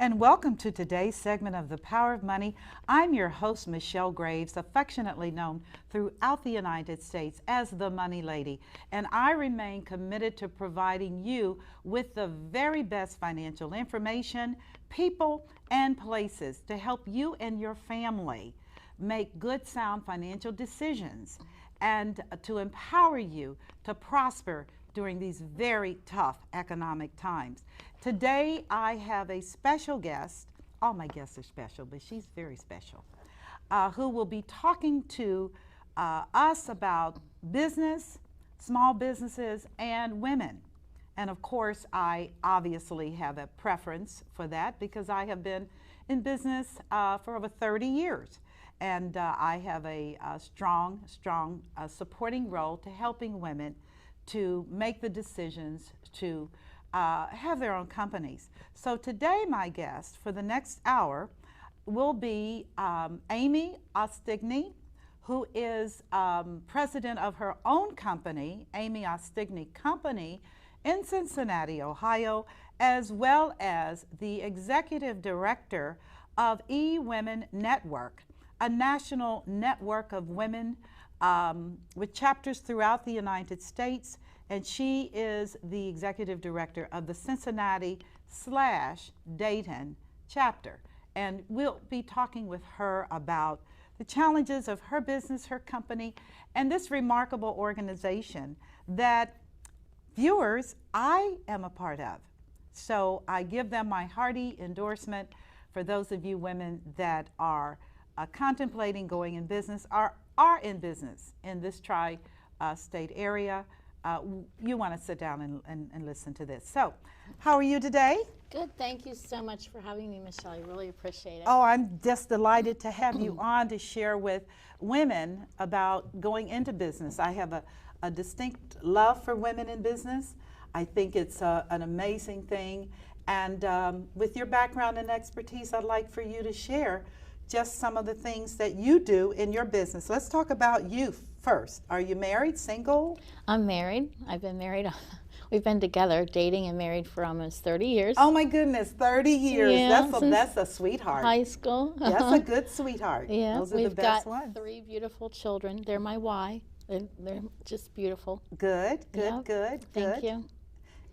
and welcome to today's segment of The Power of Money. I'm your host, Michelle Graves, affectionately known throughout the United States as the Money Lady, and I remain committed to providing you with the very best financial information, people, and places to help you and your family make good, sound financial decisions and to empower you to prosper during these very tough economic times. Today, I have a special guest. All my guests are special, but she's very special, who will be talking to us about business, small businesses, and women. And of course, I obviously have a preference for that because I have been in business for over 30 years. And I have a strong supporting role to helping women to make the decisions to have their own companies. So today my guest for the next hour will be Amy Ostigny, who is president of her own company, Amy Ostigny Company, in Cincinnati, Ohio, as well as the executive director of eWomen Network, a national network of women with chapters throughout the United States, and she is the executive director of the Cincinnati-Dayton Chapter. And we'll be talking with her about the challenges of her business, her company, and this remarkable organization that, viewers, I am a part of. So I give them my hearty endorsement for those of you women that are contemplating going in business, are in business in this tri-state area. You want to sit down and listen to this. So, how are you today? Good. Thank you so much for having me, Michelle. I really appreciate it. Oh, I'm just delighted to have you on to share with women about going into business. I have a distinct love for women in business. I think it's an amazing thing. And with your background and expertise, I'd like for you to share just some of the things that you do in your business. Let's talk about you first. Are you married, single? I'm married. I've been married. We've been together, dating and married for almost 30 years. Oh my goodness, 30 years. Yeah, that's a sweetheart. High school. That's a good sweetheart. Yeah, those are we've the best got ones. 3 beautiful children. They're my why. They're just beautiful. Good. Thank you.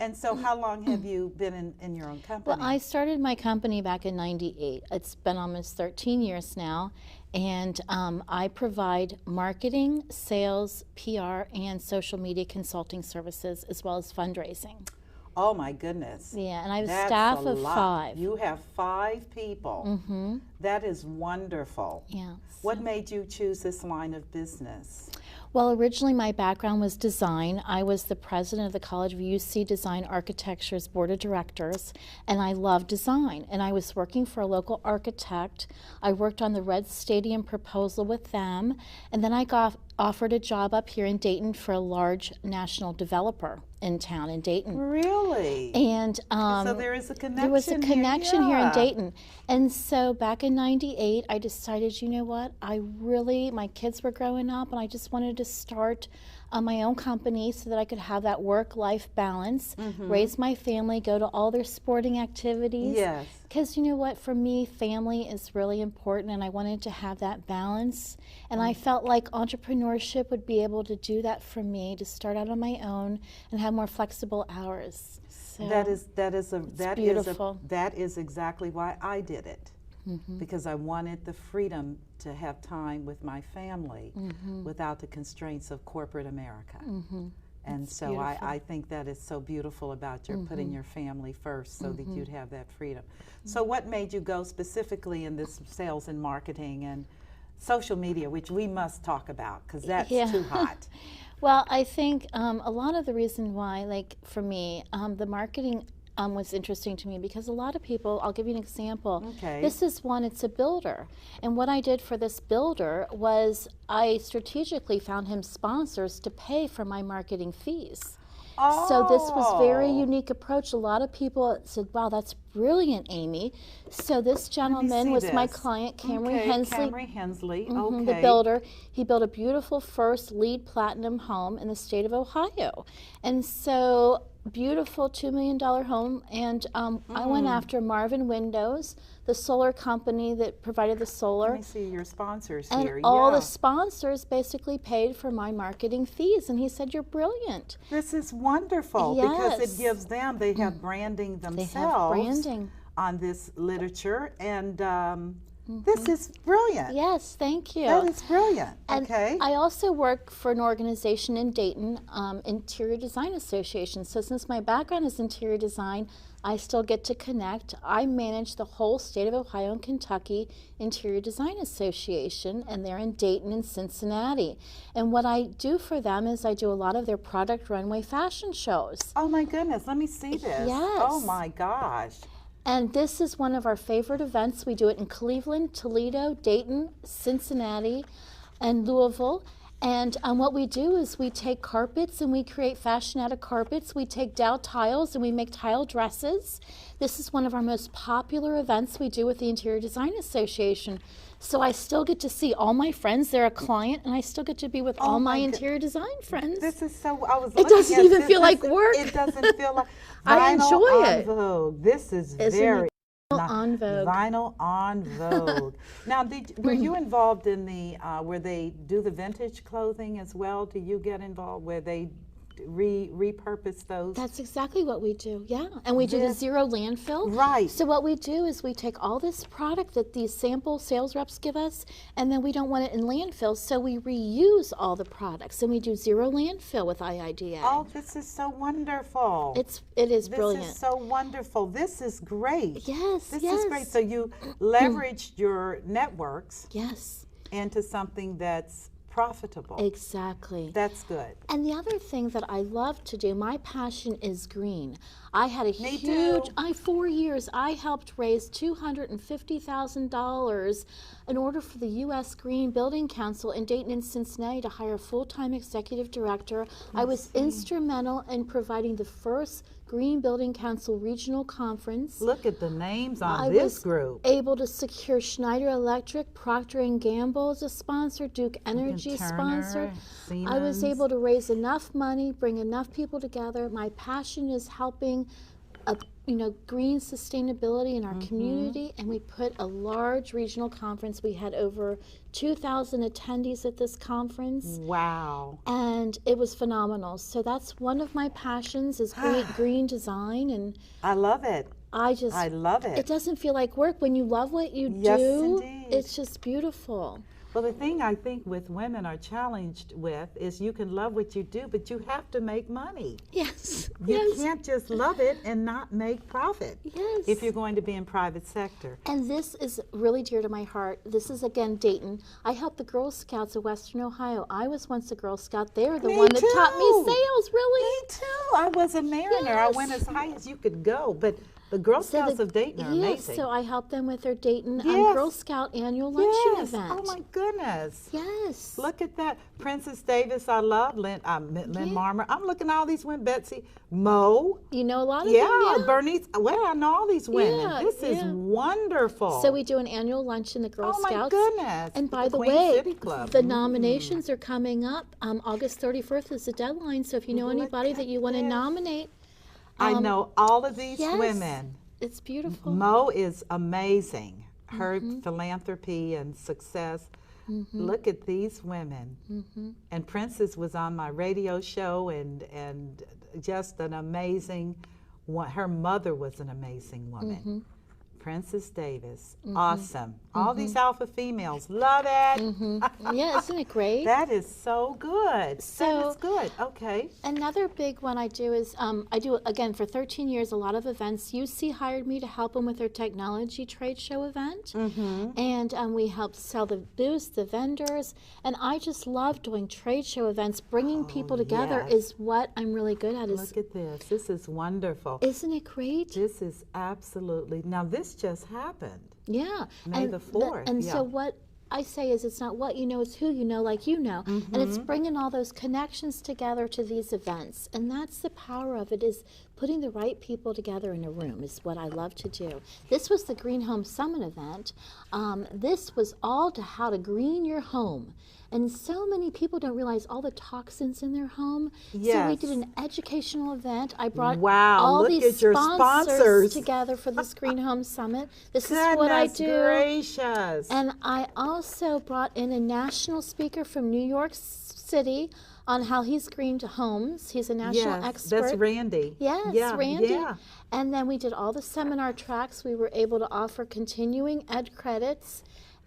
And so how long have you been in your own company? Well, I started my company back in '98. It's been almost 13 years now, and I provide marketing, sales, PR, and social media consulting services, as well as fundraising. Oh my goodness. Yeah, and I have a That's staff a of lot. 5. You have 5 people. Mm-hmm. That is wonderful. Yeah. What made you choose this line of business? Well, originally my background was design. I was the president of the College of UC Design Architecture's board of directors, and I love design. And I was working for a local architect. I worked on the Red Stadium proposal with them, and then I got offered a job up here in Dayton for a large national developer in town in Dayton. Really? And so there is a connection. There was a connection here in Yeah. Dayton. And so back in '98, I decided, you know what, my kids were growing up, and I just wanted to start my own company so that I could have that work-life balance, raise my family, go to all their sporting activities. Yes. Because you know what, for me, family is really important, and I wanted to have that balance. And I felt like entrepreneurship would be able to do that for me, to start out on my own and have more flexible hours. So That is beautiful. That is exactly why I did it. Because I wanted the freedom to have time with my family without the constraints of corporate America. And It's so beautiful. I think that is so beautiful about your putting your family first so that you'd have that freedom. So what made you go specifically in this sales and marketing and social media, which we must talk about because that's too hot? Well, I think a lot of the reason why, like for me, the marketing was interesting to me because a lot of people, I'll give you an example. Okay. This is one, it's a builder. And what I did for this builder was I strategically found him sponsors to pay for my marketing fees. Oh. So this was very unique approach. A lot of people said, wow, that's brilliant, Amy. So this gentleman was my client, Cameron Hensley. Cameron Hensley, okay. The builder. He built a beautiful first LEED Platinum home in the state of Ohio. And so beautiful $2 million home, and I went after Marvin Windows, the solar company that provided the solar. Let me see your sponsors and here. all Yeah. the sponsors basically paid for my marketing fees, and he said, "You're brilliant." This is wonderful because Yes. it gives them, they have branding They themselves have branding. on this literature, and this is brilliant. Yes, thank you. That is brilliant. And Okay. I also work for an organization in Dayton, Interior Design Association. So since my background is interior design, I still get to connect. I manage the whole state of Ohio and Kentucky Interior Design Association, and they're in Dayton and Cincinnati. And what I do for them is I do a lot of their product runway fashion shows. Oh my goodness, let me see this. Yes. Oh my gosh. And this is one of our favorite events. We do it in Cleveland, Toledo, Dayton, Cincinnati, and Louisville. And what we do is we take carpets and we create fashion out of carpets. We take Dow tiles and we make tile dresses. This is one of our most popular events we do with the Interior Design Association. So I still get to see all my friends. They're a client, and I still get to be with all my interior design friends. This is so, I was It looking doesn't at even this, feel like this- work. It doesn't feel like I vinyl enjoy on it. Vogue. This is Isn't very it on Vogue? Vinyl on Vogue. Now, were you involved in the where they do the vintage clothing as well? Do you get involved where they repurpose those? That's exactly what we do, yeah. And we do the zero landfill. Right. So what we do is we take all this product that these sample sales reps give us, and then we don't want it in landfill, so we reuse all the products, and we do zero landfill with IIDA. Oh, this is so wonderful. It is This brilliant. is so wonderful. This is great. Yes, This yes. is great. So you leveraged your networks Yes, into something that's profitable. exactly. That's good. And the other thing that I love to do, my passion is green. I had a Me huge, too. 4 years, I helped raise $250,000 in order for the U.S. Green Building Council in Dayton and Cincinnati to hire a full-time executive director. I was instrumental in providing the first Green Building Council Regional Conference. Look at the names on I this was group. able to secure Schneider Electric, Procter & Gamble as a sponsor, Duke Energy sponsor. I was Siemens. able to raise enough money, bring enough people together. My passion is helping, green sustainability in our community, and we put a large regional conference. We had over 2,000 attendees at this conference. Wow. And it was phenomenal. So that's one of my passions is green design, and I love it. I love it. It doesn't feel like work when you love what you Yes, do. indeed. It's just beautiful. Well, the thing I think with women are challenged with is you can love what you do, but you have to make money. Yes. You yes. can't just love it and not make profit Yes. if you're going to be in private sector. And this is really dear to my heart. This is again Dayton. I helped the Girl Scouts of Western Ohio. I was once a Girl Scout. They're the Me one that taught me too. sales, really. Me too. I was a mariner. I went as high as you could go, but the Girl Scouts of Dayton are yes, amazing. so I helped them with their Dayton Yes. Girl Scout annual luncheon Yes. event. Oh my goodness. Yes. Look at that. Princess Davis, I love. Lynn Marmer. I'm looking at all these women. Betsy, Mo. You know a lot of Yeah, them, yeah. Bernice. Well, I know all these women. Yeah, This is yeah. wonderful. So we do an annual lunch in the Girl Oh my Scouts. goodness. And by the Queen way, City Club. the nominations are coming up. August 31st is the deadline. So if you know Look anybody at that you want to this. nominate, I know all of these yes. women. it's beautiful. Mo is amazing. Her Mm-hmm. philanthropy and success. Look at these women. Mm-hmm. And Princess was on my radio show and just an amazing one. Her mother was an amazing woman. Mm-hmm. Princess Davis, awesome. All these alpha females, love it. Yeah, isn't it great? That is so good. That So- is good. Okay. Another big one I do is I do, again, for 13 years, a lot of events. UC hired me to help them with their technology trade show event. And we helped sell the booths, the vendors. And I just love doing trade show events. Bringing people together yes. is what I'm really good at. Look at this. This is wonderful. Isn't it great? This is absolutely, now this just happened. Yeah. May the 4th, And yeah. so what I say is it's not what you know, it's who you know, like you know. And it's bringing all those connections together to these events. And that's the power of it, is putting the right people together in a room is what I love to do. This was the Green Home Summit event. This was all to how to green your home. And so many people don't realize all the toxins in their home. Yes. So we did an educational event. I brought Wow, all look these at your sponsors together for this Green Home Summit. This is Goodness what I do. gracious. And I also brought in a national speaker from New York City on how he's greened homes. He's a national expert. That's Randy. Yes, Yeah, Randy. yeah. And then we did all the seminar tracks. We were able to offer continuing ed credits.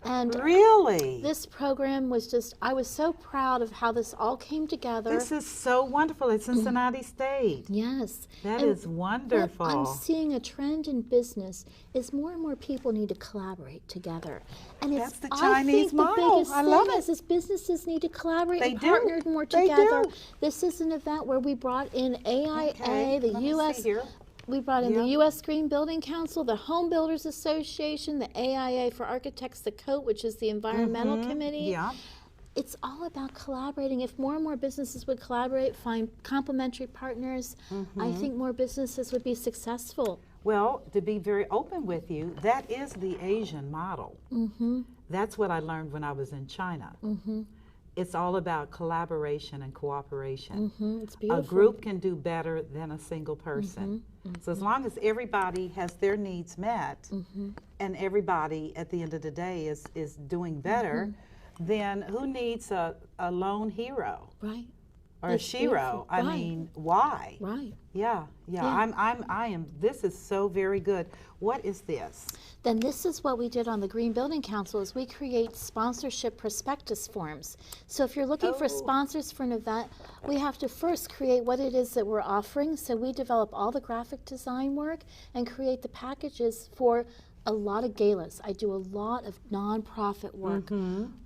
And Really? this program was just, I was so proud of how this all came together. This is so wonderful at Cincinnati State. Yes. That And is wonderful. what I'm seeing a trend in business is more and more people need to collaborate together. And That's the I Chinese think model. the biggest I love thing it. is businesses need to collaborate They and do. partner more They together. do. This is an event where we brought in AIA, Okay, the let me see U.S. here. We brought in Yeah. the U.S. Green Building Council, the Home Builders Association, the AIA for Architects, the COAT, which is the Environmental Committee. Yeah. It's all about collaborating. If more and more businesses would collaborate, find complementary partners, I think more businesses would be successful. Well, to be very open with you, that is the Asian model. That's what I learned when I was in China. It's all about collaboration and cooperation. It's beautiful. A group can do better than a single person. So as long as everybody has their needs met and everybody at the end of the day is doing better, then who needs a lone hero Right. or It's a shero? beautiful. I Right. mean, why? Right. Yeah. I am, this is so very good. What is this? Then this is what we did on the Green Building Council is we create sponsorship prospectus forms. So if you're looking for sponsors for an event, we have to first create what it is that we're offering. So we develop all the graphic design work and create the packages for a lot of galas. I do a lot of nonprofit work.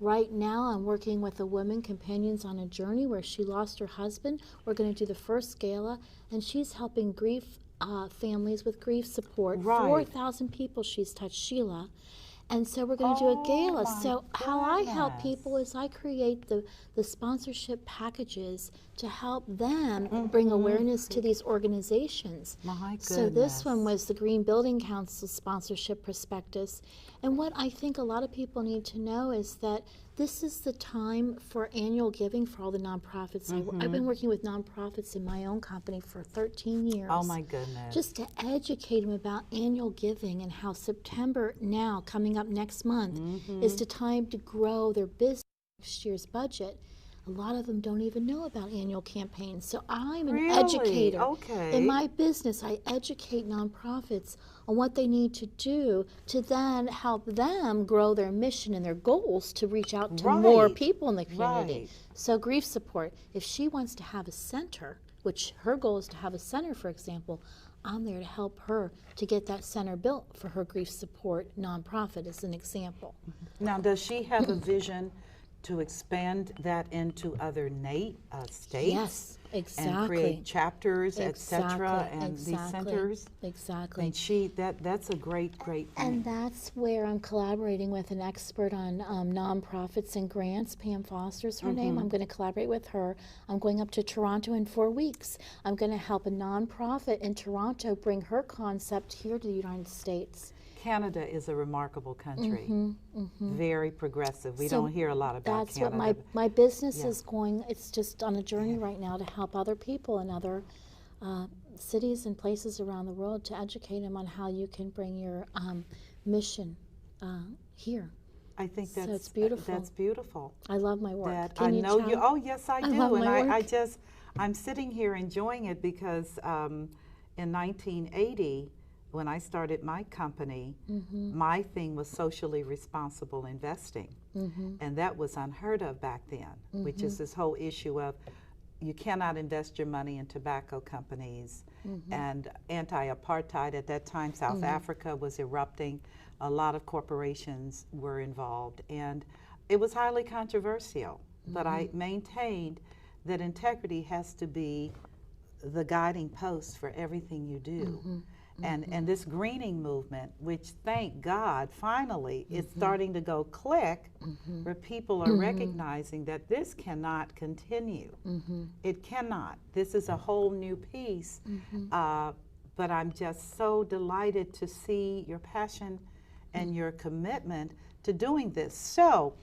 Right now I'm working with a woman, Companions on a Journey, where she lost her husband. We're going to do the first gala, and she's helping grief families with grief support. Right. 4,000 people she's touched, Sheila. And so we're going to do a gala. my So how I help goodness. people is I create the sponsorship packages to help them bring awareness to these organizations. My So this goodness. one was the Green Building Council sponsorship prospectus. And what I think a lot of people need to know is that this is the time for annual giving for all the nonprofits. I've been working with nonprofits in my own company for 13 years. Oh my goodness. Just to educate them about annual giving and how September now, coming up next month, is the time to grow their business next year's budget. A lot of them don't even know about annual campaigns. So I'm an Really? educator. Okay. In my business, I educate nonprofits on what they need to do to then help them grow their mission and their goals to reach out to more Right. people in the community. Right. So grief support, if she wants to have a center, which her goal is to have a center, for example, I'm there to help her to get that center built for her grief support nonprofit as an example. Now, does she have a vision to expand that into other states? Yes, exactly. And create chapters, etc., Exactly, and these exactly, centers? Exactly. And that's a great thing. And that's where I'm collaborating with an expert on nonprofits and grants. Pam Foster's her name. I'm going to collaborate with her. I'm going up to Toronto in 4 weeks. I'm going to help a nonprofit in Toronto bring her concept here to the United States. Canada is a remarkable country, very progressive. We So don't hear a lot about That's Canada. what my business Yeah. is going. It's just on a journey right now to help other people in other cities and places around the world to educate them on how you can bring your mission here. I think So that's it's beautiful. That's beautiful. I love my work. That Can I you know tell? you. Oh yes, I do. love And my I work. just I'm sitting here enjoying it because in 1980, when I started my company, my thing was socially responsible investing, and that was unheard of back then. Which is this whole issue of you cannot invest your money in tobacco companies, and anti-apartheid at that time. South Africa was erupting. A lot of corporations were involved, and it was highly controversial. But I maintained that integrity has to be the guiding post for everything you do. And this greening movement, which thank God finally is starting to go click, where people are recognizing that this cannot continue. It cannot. This is a whole new piece. But I'm just so delighted to see your passion and your commitment to doing this. So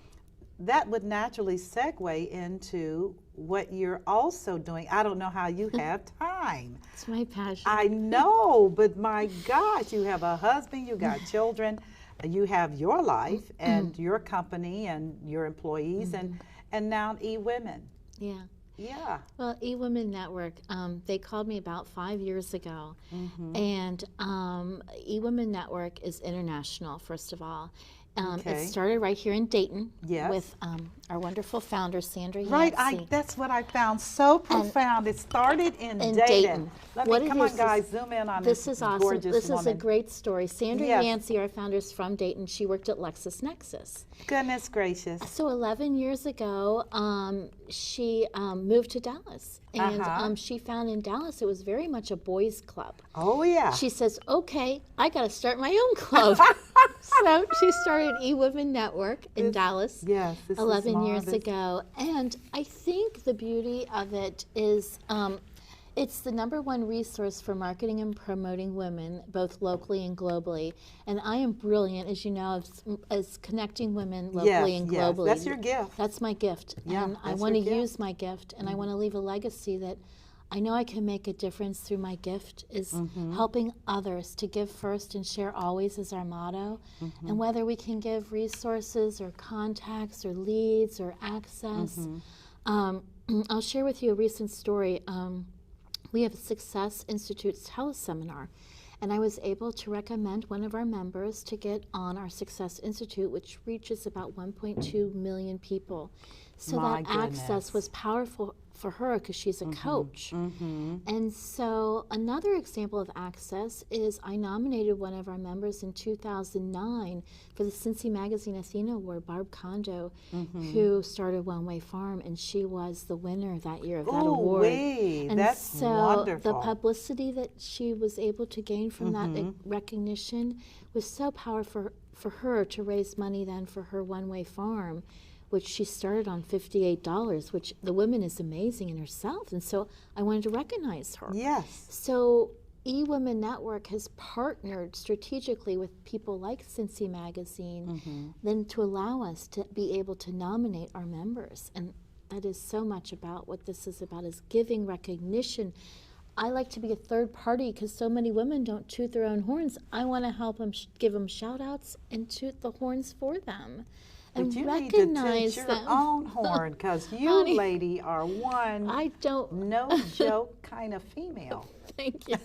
that would naturally segue into what you're also doing. I don't know how you have time. It's my passion. I know, but my gosh, you have a husband, you got children, you have your life and your company and your employees, and now eWomen. Yeah. Yeah. Well, eWomen Network, they called me about 5 years ago. And eWomen Network is international, first of all. Okay. It started right here in Dayton Yes. with our wonderful founder, Sandra Right, Yancey. that's what I found so profound. It started in In Dayton. Dayton. Let What me, it come on, is guys, zoom in on This is awesome. gorgeous This woman. is a great story. Sandra Yes. Yancey, our founder, is from Dayton. She worked at LexisNexis. Goodness gracious. So 11 years ago, she moved to Dallas. And she found in Dallas it was very much a boys' club. Oh, yeah. She says, okay, I got to start my own club. So she started eWomen Network in Dallas Yes, this 11 is years ago. And I think the beauty of it is it's the #1 resource for marketing and promoting women, both locally and globally. And I am brilliant, as you know, as connecting women locally and globally. Yes, that's your gift. That's my gift. Yeah, and I that's want to your gift. use my gift, and I want to leave a legacy that I know I can make a difference through my gift, is helping others to give first and share always is our motto. And whether we can give resources or contacts or leads or access. I'll share with you a recent story. We have a Success Institute's teleseminar, and I was able to recommend one of our members to get on our Success Institute, which reaches about 1.2 million people. So My that access was powerful for her because she's a coach. And so another example of access is I nominated one of our members in 2009 for the Cincy Magazine Athena Award, Barb Kondo, who started One Way Farm, and she was the winner that year of that award. And that's so wonderful. the publicity that she was able to gain from that recognition was so powerful for her to raise money then for her One Way Farm, which she started on $58, which the woman is amazing in herself. And so I wanted to recognize her. Yes. So eWomen Network has partnered strategically with people like Cincy Magazine then to allow us to be able to nominate our members. And that is so much about what this is about, is giving recognition. I like to be a third party because so many women don't toot their own horns. I want to help them, give them shout outs and toot the horns for them. But you need to toot your own horn, because you, lady, are one no joke kind of female. Thank you.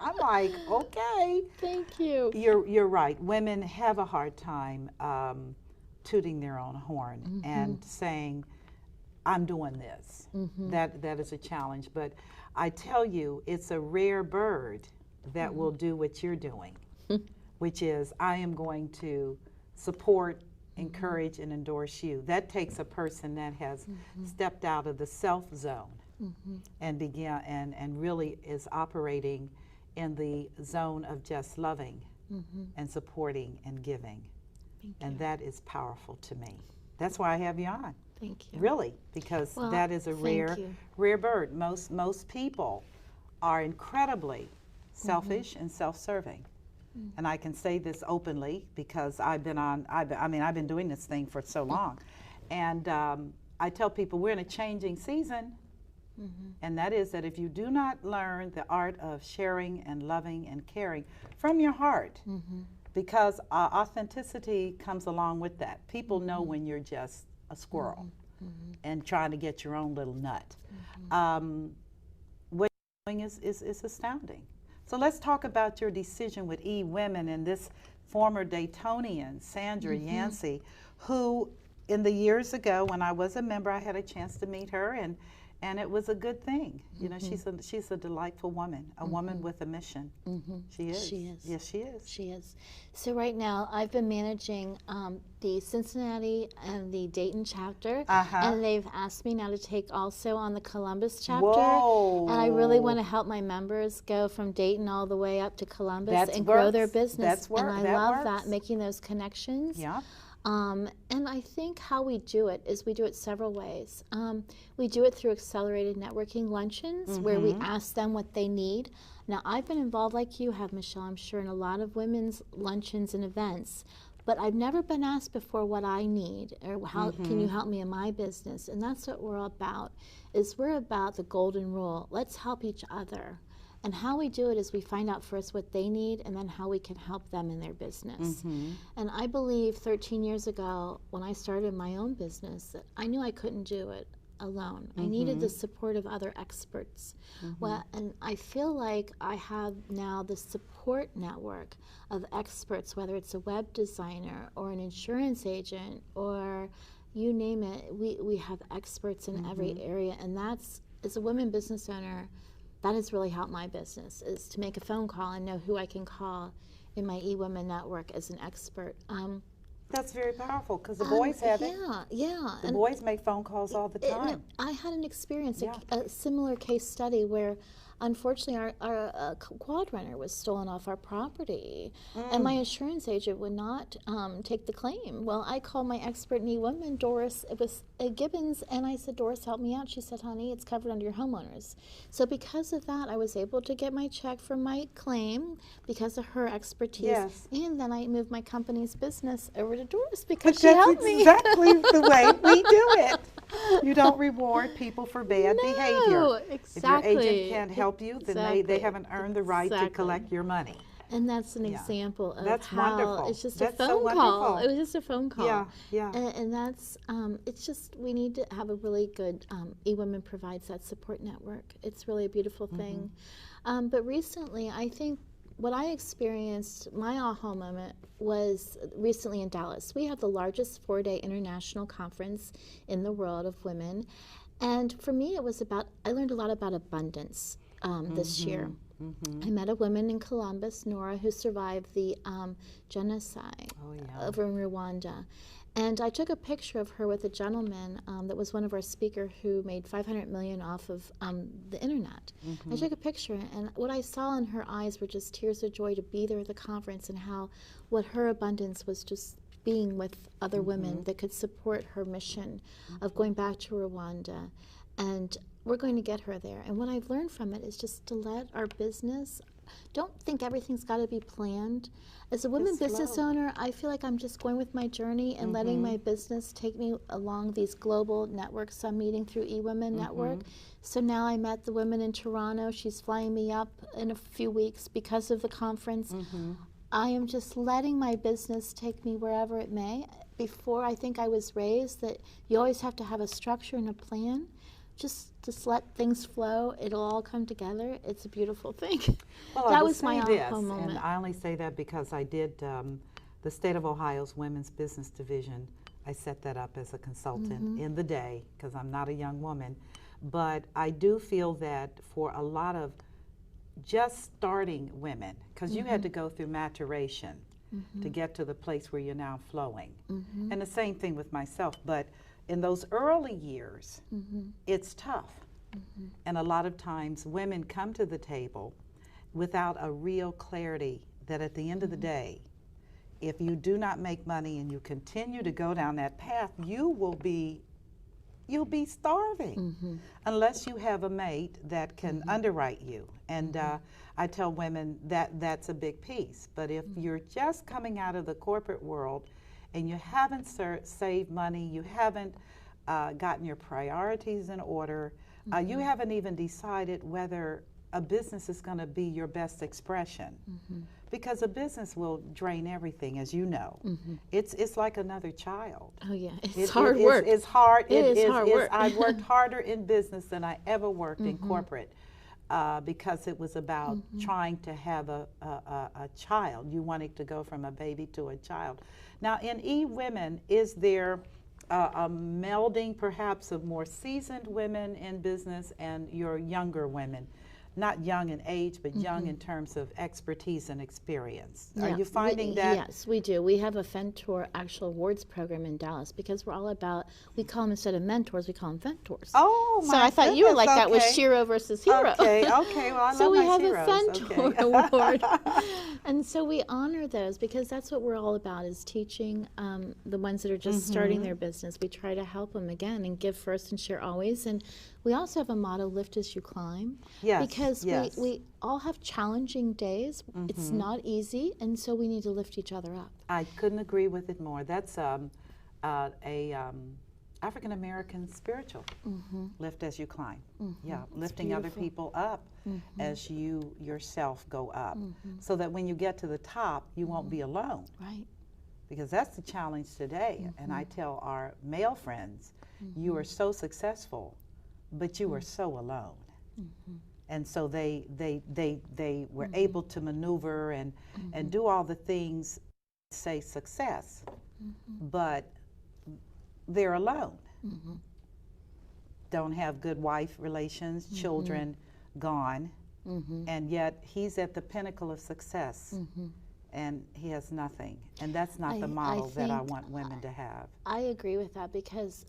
I'm like, okay. Thank you. You're right. Women have a hard time tooting their own horn and saying, I'm doing this. That is a challenge. But I tell you, it's a rare bird that will do what you're doing, which is I am going to support, encourage, and endorse you. That takes a person that has stepped out of the self zone and and really is operating in the zone of just loving and supporting and giving. And that is powerful to me. That's why I have you on. Thank you. Really, because that is a rare bird. Most people are incredibly selfish and self-serving. And I can say this openly because I've been doing this thing for so long. And I tell people we're in a changing season. And that is that if you do not learn the art of sharing and loving and caring from your heart, because authenticity comes along with that. People know when you're just a squirrel and trying to get your own little nut. What you're doing is astounding. So let's talk about your decision with eWomen and this former Daytonian, Sandra Yancey, who in the years ago when I was a member, I had a chance to meet her, and it was a good thing. You know, she's a delightful woman, a woman with a mission. She is. She is. Yes, she is. She is. So right now, I've been managing the Cincinnati and the Dayton chapter, and they've asked me now to take also on the Columbus chapter. Whoa. And I really want to help my members go from Dayton all the way up to Columbus and grow their business. And I love that, making those connections. Yeah. And I think how we do it is we do it several ways. We do it through accelerated networking luncheons where we ask them what they need. Now, I've been involved, like you have, Michelle, I'm sure, in a lot of women's luncheons and events. but I've never been asked before what I need or how can you help me in my business. And that's what we're about, is we're about the golden rule. Let's help each other. And how we do it is we find out first what they need and then how we can help them in their business. And I believe 13 years ago when I started my own business that I knew I couldn't do it alone. I needed the support of other experts. Well, and I feel like I have now the support network of experts, whether it's a web designer or an insurance agent or you name it. We have experts in every area, and that's, as a women business owner, that has really helped my business, is to make a phone call and know who I can call in my eWomen network as an expert. That's very powerful, because the boys have it. Yeah. The boys make phone calls all the time. I had an experience, a similar case study where unfortunately our quad runner was stolen off our property and my insurance agent would not take the claim. Well, I called my expert in eWomen, Doris, it was Gibbons, and I said, Doris, help me out. She said, honey, it's covered under your homeowners. So because of that, I was able to get my check for my claim because of her expertise. Yes. And then I moved my company's business over to Doris because she helped me. That's exactly the way we do it. You don't reward people for bad behavior. Exactly. If your agent can't help you, then they haven't earned the right to collect your money. And that's an example of that's how wonderful. It's just That's a phone so call. wonderful. It was just a phone call. Yeah. And that's, it's just, we need to have a really good, eWomen provides that support network. It's really a beautiful thing. But recently, I think what I experienced, my aha moment, was recently in Dallas. We have the largest 4-day international conference in the world of women. And for me, it was about, I learned a lot about abundance this year. I met a woman in Columbus, Nora, who survived the genocide over in Rwanda. And I took a picture of her with a gentleman that was one of our speakers who made $500 million off of the internet. I took a picture, and what I saw in her eyes were just tears of joy to be there at the conference, and how what her abundance was just being with other women that could support her mission of going back to Rwanda. And we're going to get her there. And what I've learned from it is just to let our business, don't think everything's got to be planned. As a women business owner, I feel like I'm just going with my journey and letting my business take me along these global networks I'm meeting through eWomen Network. So now I met the woman in Toronto. She's flying me up in a few weeks because of the conference. I am just letting my business take me wherever it may. Before, I think I was raised that you always have to have a structure and a plan. Just let things flow. It'll all come together. It's a beautiful thing. Well, that was my aha moment. And I only say that because I did the State of Ohio's Women's Business Division. I set that up as a consultant in the day, because I'm not a young woman. But I do feel that for a lot of just starting women, because you had to go through maturation to get to the place where you're now flowing. And the same thing with myself. But in those early years, it's tough. And a lot of times women come to the table without a real clarity that at the end of the day, if you do not make money and you continue to go down that path, you'll be starving unless you have a mate that can underwrite you. And I tell women that that's a big piece. But if you're just coming out of the corporate world and you haven't saved money, you haven't gotten your priorities in order, you haven't even decided whether a business is going to be your best expression. Because a business will drain everything, as you know. It's like another child. Oh yeah, it's hard work. It's hard. It is hard work. I've worked harder in business than I ever worked in corporate, because it was about trying to have a child. You wanted to go from a baby to a child. Now in eWomen, is there a melding perhaps of more seasoned women in business and your younger women? Not young in age, but young in terms of expertise and experience. Yeah. Are you finding that? Yes, we do. We have a Fentor actual awards program in Dallas because we're all about, we call them, instead of mentors, we call them Ventors. Oh, my So I thought you were like that with okay. Shiro versus Hero. Okay, well, I So love we my have Shiros. a Fentor Okay. award. And so we honor those because that's what we're all about, is teaching the ones that are just starting their business. We try to help them again and give first and share always. And We also have a motto, lift as you climb. Yes, Because yes. we all have challenging days. It's not easy, and so we need to lift each other up. I couldn't agree with it more. That's a African American spiritual. Lift as you climb. Yeah, lifting other people up as you yourself go up, so that when you get to the top, you won't be alone. Right. Because that's the challenge today. And I tell our male friends, you are so successful, but you are so alone. And so they were able to maneuver and do all the things, say success, but they're alone. Don't have good wife relations, children gone, and yet he's at the pinnacle of success. And he has nothing. And that's not the model that I want women to have. I agree with that, because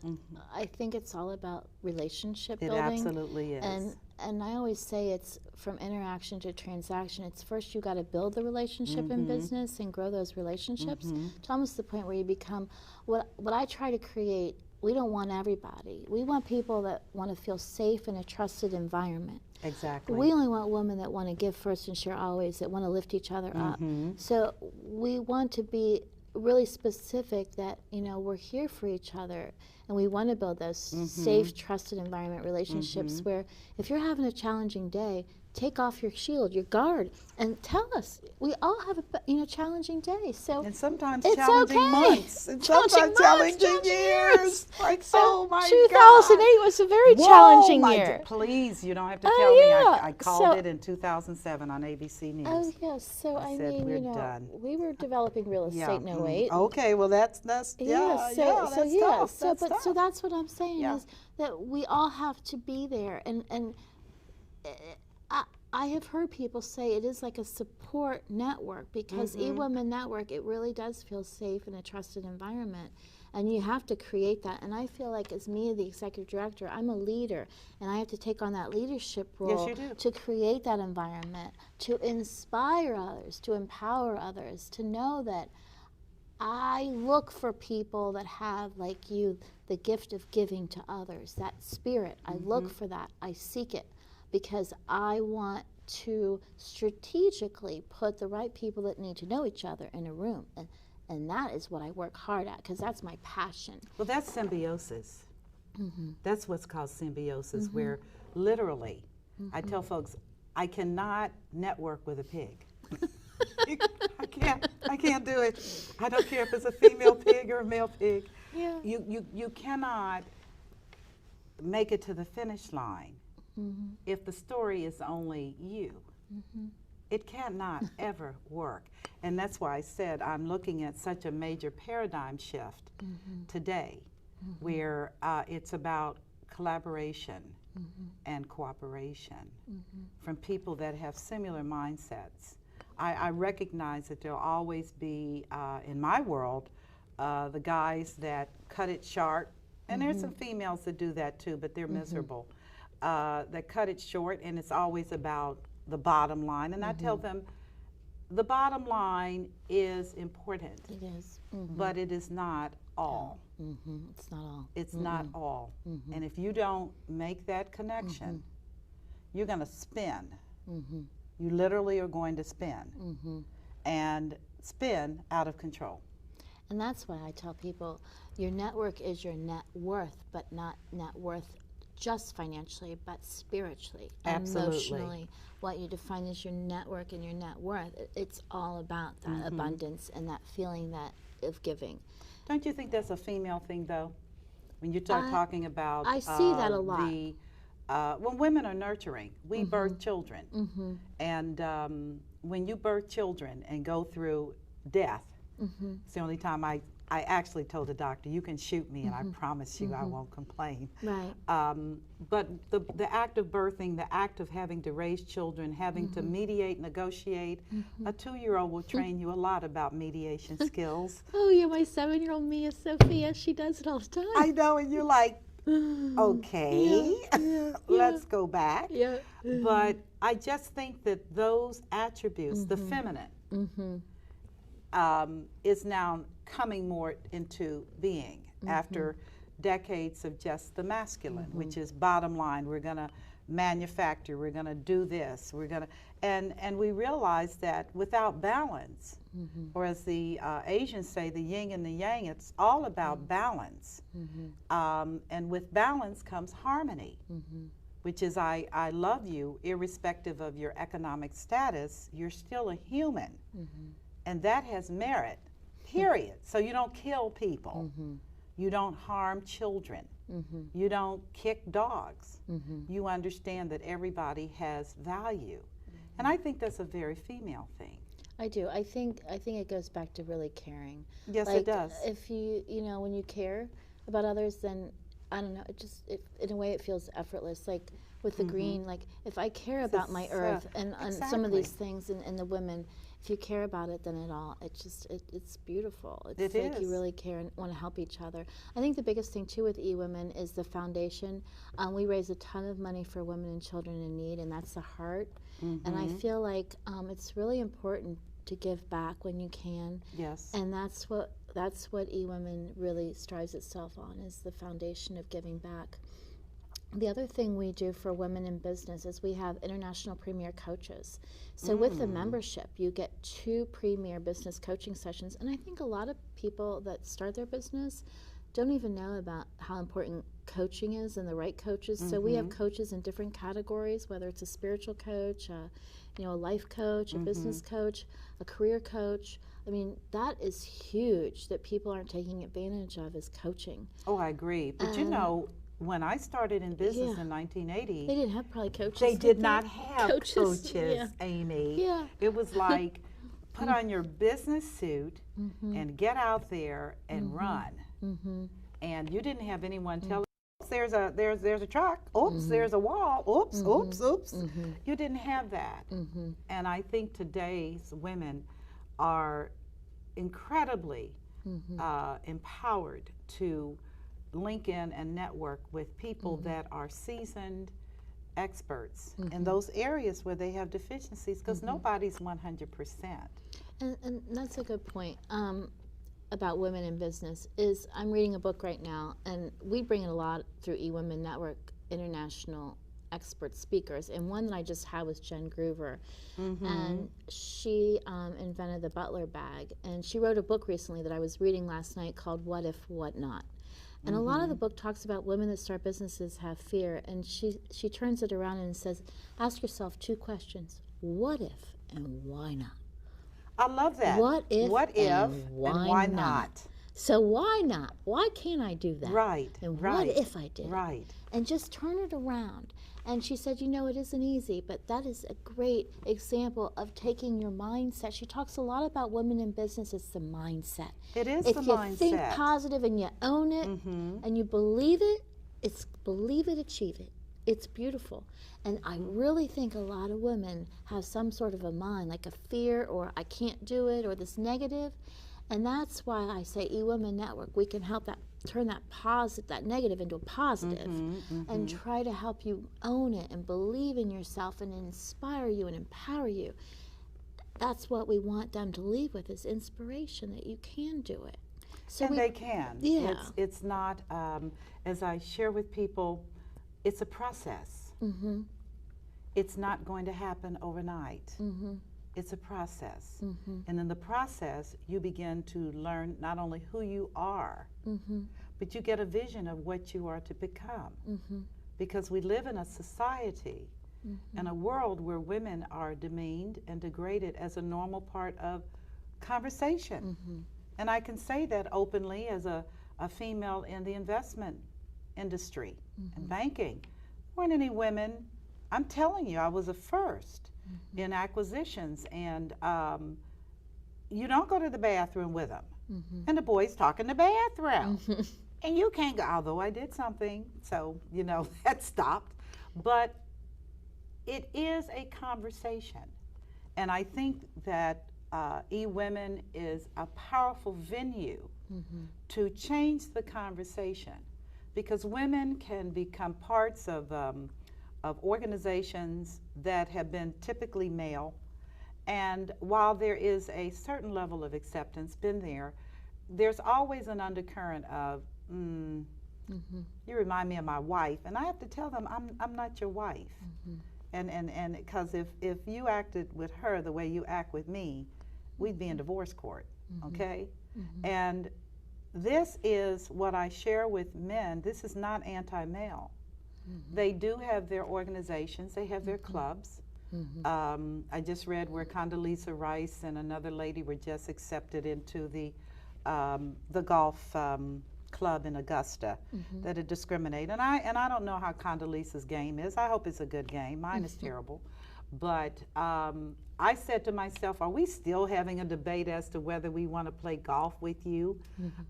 I think it's all about relationship It building. absolutely is. And I always say it's from interaction to transaction. It's first you got to build the relationship in business and grow those relationships to almost the point where you become, what I try to create, we don't want everybody. We want people that want to feel safe in a trusted environment. Exactly. We only want women that want to give first and share always, that want to lift each other up. So we want to be really specific that, you know, we're here for each other, and we want to build those safe, trusted environment relationships where if you're having a challenging day, take off your shield, your guard, and tell us. We all have a challenging day. So And sometimes it's challenging okay. months. And sometimes challenging years. Like, So oh my 2008 was a very challenging year. Please, you don't have to tell me. yeah. I called it in 2007 on ABC News. Oh yes, so I said, mean, "We're you know, done." we were developing real estate in 08. Okay, well that's So that's tough. so that's what I'm saying Yeah. is that we all have to be there, and I have heard people say it is like a support network, because eWomen Network, it really does feel safe in a trusted environment, and you have to create that. And I feel like, as me, the executive director, I'm a leader, and I have to take on that leadership role you do. to create that environment, to inspire others, to empower others, to know that I look for people that have, like you, the gift of giving to others, that spirit. I look for that. I seek it, because I want to strategically put the right people that need to know each other in a room. And that is what I work hard at, because that's my passion. Well, that's symbiosis. That's what's called symbiosis, where literally, I tell folks, I cannot network with a pig. I can't do it. I don't care if it's a female pig or a male pig. Yeah. You cannot make it to the finish line if the story is only you. It cannot ever work. And that's why I said I'm looking at such a major paradigm shift today, where it's about collaboration and cooperation from people that have similar mindsets. I recognize that there'll always be, in my world, the guys that cut it short, and there's some females that do that too, but they're miserable, that cut it short, and it's always about the bottom line. And I tell them, the bottom line is important. It is. But it is not all. It's not all. It's not all. And if you don't make that connection, you're going to spin. You literally are going to spin. And spin out of control. And that's why I tell people, your network is your net worth, but not net worth just financially, but spiritually, emotionally. What you define as your network and your net worth, it's all about that abundance and that feeling that of giving. Don't you think that's a female thing, though? When you start talking about I see that a lot. When women are nurturing, we birth children. And when you birth children and go through death, it's the only time I actually told the doctor, you can shoot me and I promise you I won't complain. Right. But the act of birthing, the act of having to raise children, having to mediate, negotiate, a 2-year-old will train you a lot about mediation skills. Oh yeah, my 7-year-old Mia Sophia, she does it all the time. I know, and you're like, okay, let's go back. Yeah. But I just think that those attributes, the feminine, is now coming more into being after decades of just the masculine, which is bottom line. We're going to manufacture, we're going to do this, we're going to, and we realize that without balance, or as the Asians say, the yin and the yang, it's all about balance. And with balance comes harmony, which is I love you irrespective of your economic status. You're still a human, and that has merit, period. So you don't kill people, you don't harm children, you don't kick dogs. You understand that everybody has value, and I think that's a very female thing. I do. I think it goes back to really caring. Yes, like, it does. If you know, when you care about others, then I don't know. In a way, it feels effortless. Like with the green, like if I care about my earth and some of these things and the women, if you care about it, then it's beautiful. It's like you really care and want to help each other. I think the biggest thing too with eWomen is the foundation. We raise a ton of money for women and children in need, and that's the heart. And I feel like it's really important to give back when you can. Yes. And that's what eWomen really strives itself on, is the foundation of giving back. The other thing we do for women in business is we have international premier coaches. So with the membership, you get 2 premier business coaching sessions. And I think a lot of people that start their business don't even know about how important coaching is and the right coaches. So we have coaches in different categories, whether it's a spiritual coach, a life coach, a business coach, a career coach. I mean, that is huge that people aren't taking advantage of, is coaching. Oh, I agree. But you know, when I started in business in 1980, they didn't have probably coaches. They did not have coaches, yeah. Amy. Yeah. It was like, put on your business suit and get out there and run. And you didn't have anyone tell you, there's a truck, oops, there's a wall, oops, oops, oops. You didn't have that. And I think today's women are incredibly empowered to link in and network with people that are seasoned experts in those areas where they have deficiencies, because nobody's 100%. And that's a good point about women in business. Is I'm reading a book right now, and we bring it a lot through eWomen Network, international expert speakers, and one that I just had was Jen Groover, and she invented the Butler bag, and she wrote a book recently that I was reading last night called What If, What Not? And a lot of the book talks about women that start businesses have fear, and she turns it around and says, ask yourself 2 questions. What if and why not? I love that. What if, and why not? So why not? Why can't I do that? Right. And what if I did? Right. And just turn it around. And she said, you know, it isn't easy, but that is a great example of taking your mindset. She talks a lot about women in business. It's the mindset. It is if the you mindset. think positive and you own it and you believe it, it's believe it, achieve it. It's beautiful. And I really think a lot of women have some sort of a mind, like a fear, or I can't do it, or this negative. And that's why I say eWomen Network, we can help that, turn that positive, that negative into a positive, and try to help you own it and believe in yourself and inspire you and empower you. That's what we want them to leave with, is inspiration that you can do it. So and they can. Yeah. It's not, as I share with people, it's a process. It's not going to happen overnight. It's a process. And in the process, you begin to learn not only who you are, but you get a vision of what you are to become. Because we live in a society and a world where women are demeaned and degraded as a normal part of conversation. And I can say that openly as a female in the investment industry and banking. There weren't any women. I'm telling you, I was a first in acquisitions, and you don't go to the bathroom with them. And the boys talk in the bathroom. And you can't go, although I did something, so, you know, that stopped. But it is a conversation. And I think that eWomen is a powerful venue to change the conversation, because women can become parts of organizations that have been typically male, and while there is a certain level of acceptance been there, there's always an undercurrent of You remind me of my wife, and I have to tell them I'm not your wife. And because if you acted with her the way you act with me, we'd be in divorce court, okay? And this is what I share with men. This is not anti-male. They do have their organizations, they have their clubs. I just read where Condoleezza Rice and another lady were just accepted into the golf club in Augusta that it discriminate. And I don't know how Condoleezza's game is. I hope it's a good game. Mine is terrible. But I said to myself, are we still having a debate as to whether we want to play golf with you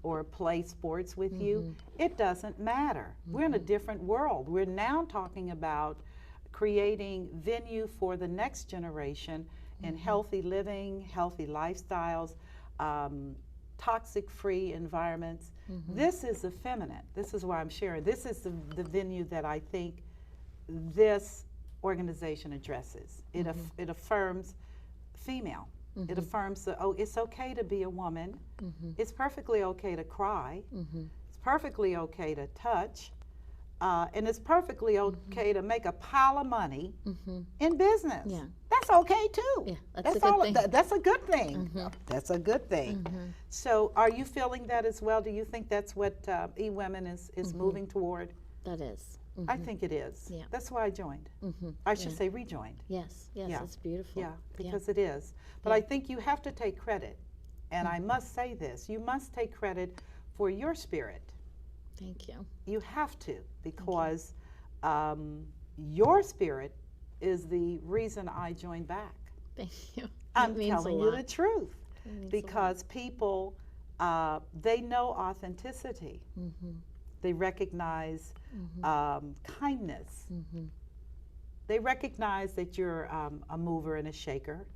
or play sports with you? It doesn't matter. We're in a different world. We're now talking about creating venue for the next generation in healthy living, healthy lifestyles, toxic-free environments. This is effeminate. This is why I'm sharing. This is the venue that I think this organization addresses. It affirms female. It affirms that, oh, it's okay to be a woman. It's perfectly okay to cry. It's perfectly okay to touch. And it's perfectly okay to make a pile of money in business. Yeah. That's okay too. Yeah, that's a good thing. That's a good thing. That's a good thing. So are you feeling that as well? Do you think that's what eWomen is moving toward? That is. I think it is. Yeah. That's why I joined. I should say rejoined. Yes, yes, Yeah. it's beautiful. Yeah, because it is. But I think you have to take credit. And I must say this, you must take credit for your spirit. Thank you. You have to, because your spirit is the reason I joined back. Thank you. I'm telling you the truth. It means Because people, they know authenticity. They recognize kindness. They recognize that you're a mover and a shaker,